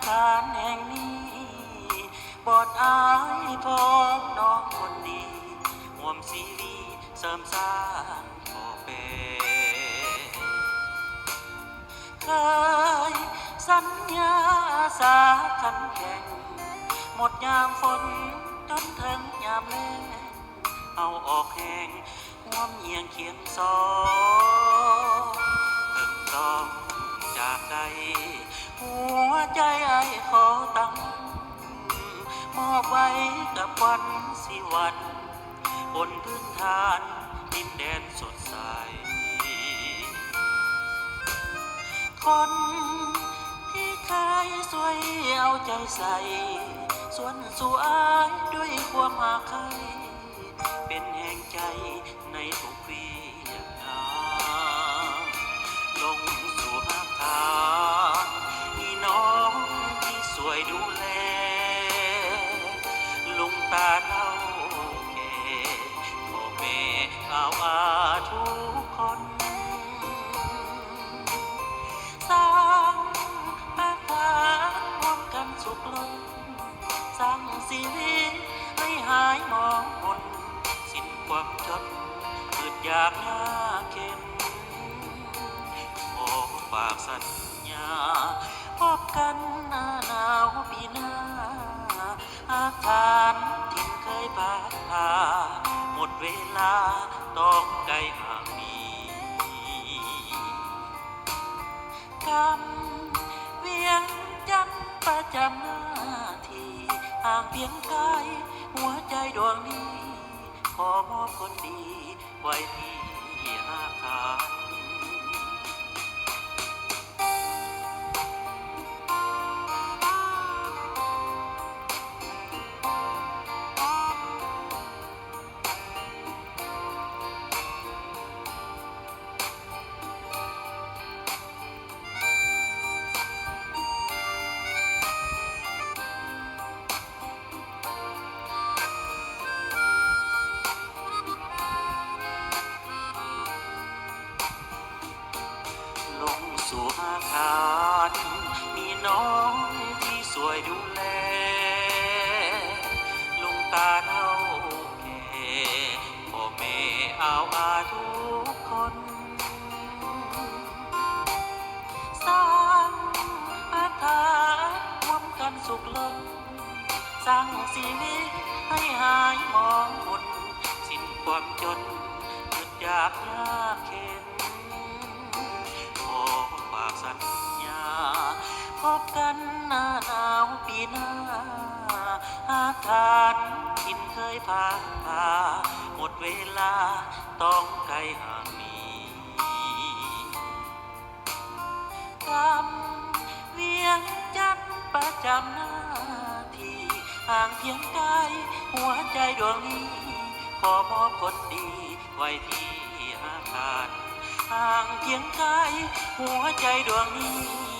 คารแห่งนี้บอดอายพ้องน้องคนดีห่วมซีรีเสริมสร้างพ่อเปเคยสัญญาสาขันแข่งหมดยามฝนจนถึงยามแล้งเอาออกแห่งห่วมเยียงเคียงสองถึงต้องจากใจหัวใจไอ้ขอตั้งมอบไว้กับวันสิวันบนพื้นฐานดินแดนสดใสคนที่เคยสวยเอาใจใส่ส่วนสู่อายด้วยความอาลัยเป็นแห่งใจในทุกวีอย่างนาลงสู่อาคารมีน้องที่สวยดูแลลุงตาเท่าแก่พ่อแม่เอาอาทุกคนสร้างอาคารร่วมกันสุขล้นสร้างชีวิตให้หายมองมนสิ้นความจนเกิดอยากหาเข็นขอฝากสัญญาพบกันหน้าหนาวปีหน้าอาคารที่เคยผ่านพาหมดเวลาต้องไกลห่างมีกำเวียงจันทร์ประจำหน้าที่ห่างเพียงกายหัวใจดวงนี้ขอมอบคนดีไว้ที่อาคารลงสู่อาคารมีน้องที่สวยดูแลลุงตาเท่าแก่พ่อแม่เอาอาทุกคนสร้างอาคารร่วมกันสุขล้นสร้างชีวิตให้หายมองมนสิ้นความจนหยุดอยากยากเข็นฝากสัญญาพบกันหน้าหนาวปีหน้าอาคารที่เคยผ่านพาหมดเวลาต้องไกลห่างมีกำเวียงจันทร์ประจำหน้าที่ห่างเพียงกายหัวใจดวงนี้ขอมอบคนดีไว้ที่อาคารห่างเพียงกายหัวใจดวงนี้